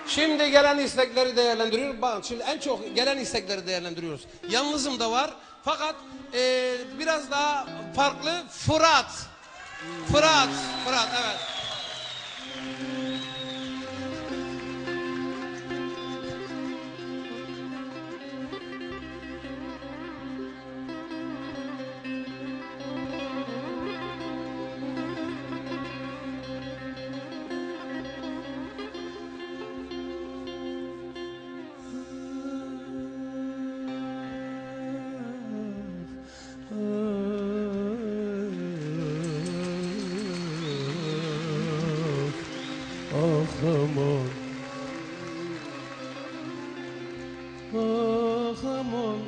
Şimdi gelen istekleri değerlendiriyoruz. Bakın şimdi en çok gelen istekleri değerlendiriyoruz. Yalnızım da var. Fakat biraz daha farklı Fırat. Fırat evet. Ah aman, ah aman,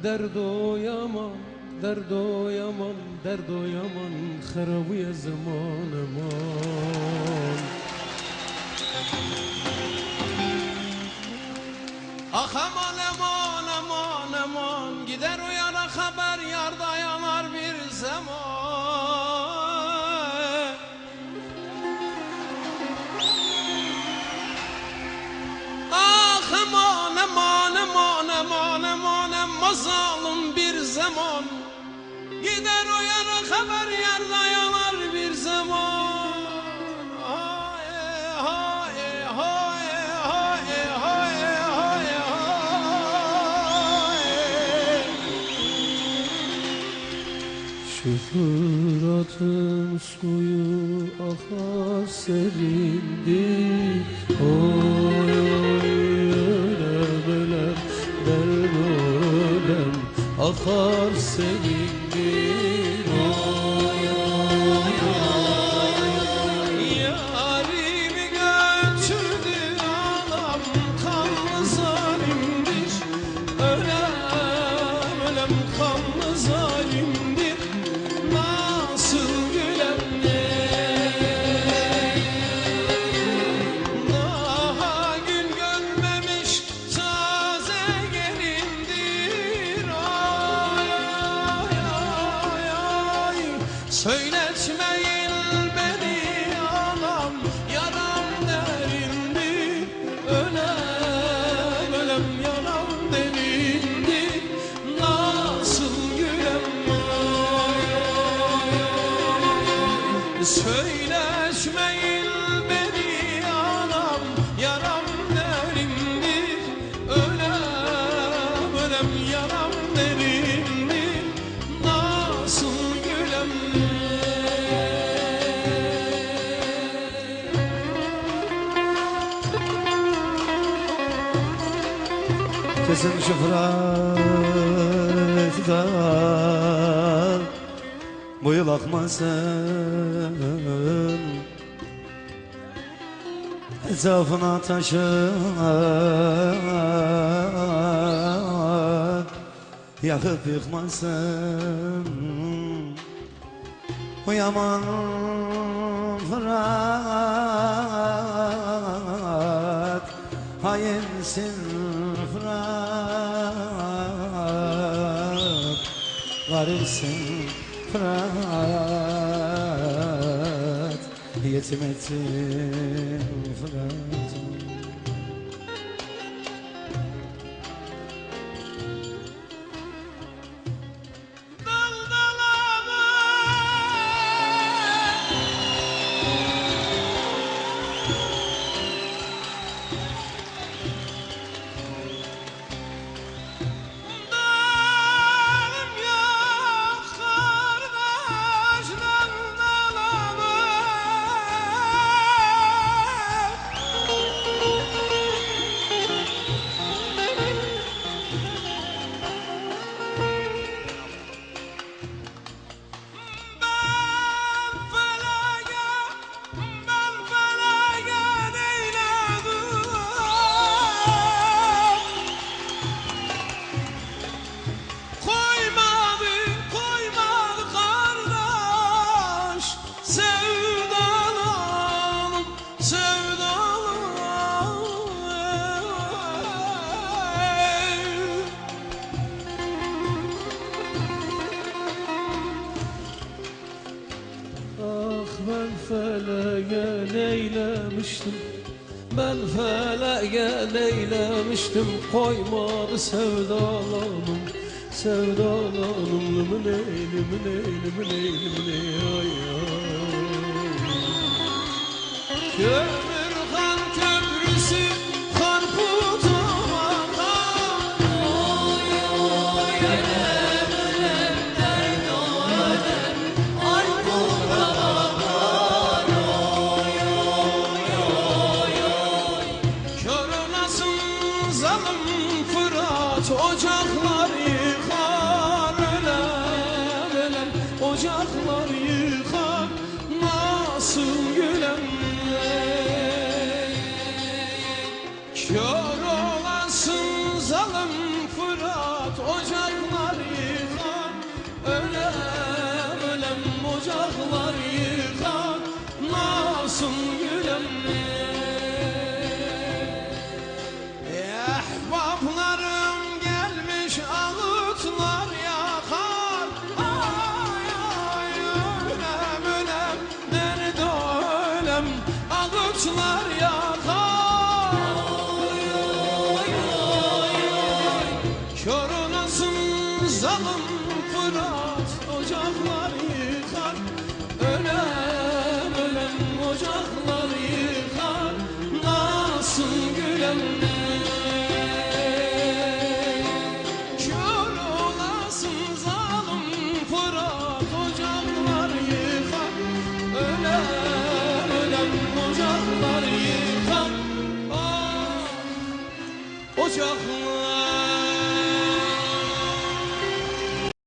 derdo yaman, derdo yaman, derdo yaman, harabuya zaman aman. Ah aman aman aman aman, gider o yana haber yarda yanar bir zaman. Ah aman aman aman aman aman aman zalim bir zaman, gider o yana haber yarda yanar bir zaman. Hay hay hay hay hay hay hay. Şu Fırat'ın suyu akar serindi. Oy ölem ölem derd ölem akar serindi. Oy oy oy. Yarimi götürdü anam, kanlı zalimdir. Ölem ölem kanlı zalimdir. Nasıl gülenler, daha gün görmemiş taze gelindir. Ay ay ay ay, söyletmeyin beni anam, yaram derindir. Ölem ölem yaram derindir. Nasıl gülem ay ay ay. Söyletmeyin beni anam, yaram derindir. Ölem ölem yaram derindir. Nasıl gülem. Kesin şu Fırat'tan bu yıl akmasın, etrafına taşın yakıp yıkmasın. Bu yaman Fırat, hainsin Fırat, garipsin Fırat, yetim ettin Fırat. Ben feleğe neylemiştim, Ben feleğe neylemiştim, koymadı sevdalanım. Sevdalanım lümüney lümüney lümüney lümüney ay ay. Kömürhan köprüsü Harput'a bakar. Oy oy ölem ölem dert ölem Harput'a bakar. Oy oy oy oy. Kör olasın zalim Fırat, ocaklar yıkar. Ölem ölem ocaklar yıkar. Nasıl gülem kör olasın zalim Fırat, ocaklar yıkar. Ölem ölem ocaklar yıkar. Nasıl gülem ahbaplarım gelmiş ağıtlar yakar. Ay ay ölem ölem nerede ölem ağıtlar yakar. Oy oy oy oy. Kör olasın zalim Fırat, ocaklar yıkar. Ölem ölem ocaklar yıkar. Nasıl gülem kör olasın zalim Fırat, ocaklar yıkar. Ölem ölem ocaklar yıkar. Ah, ocaklar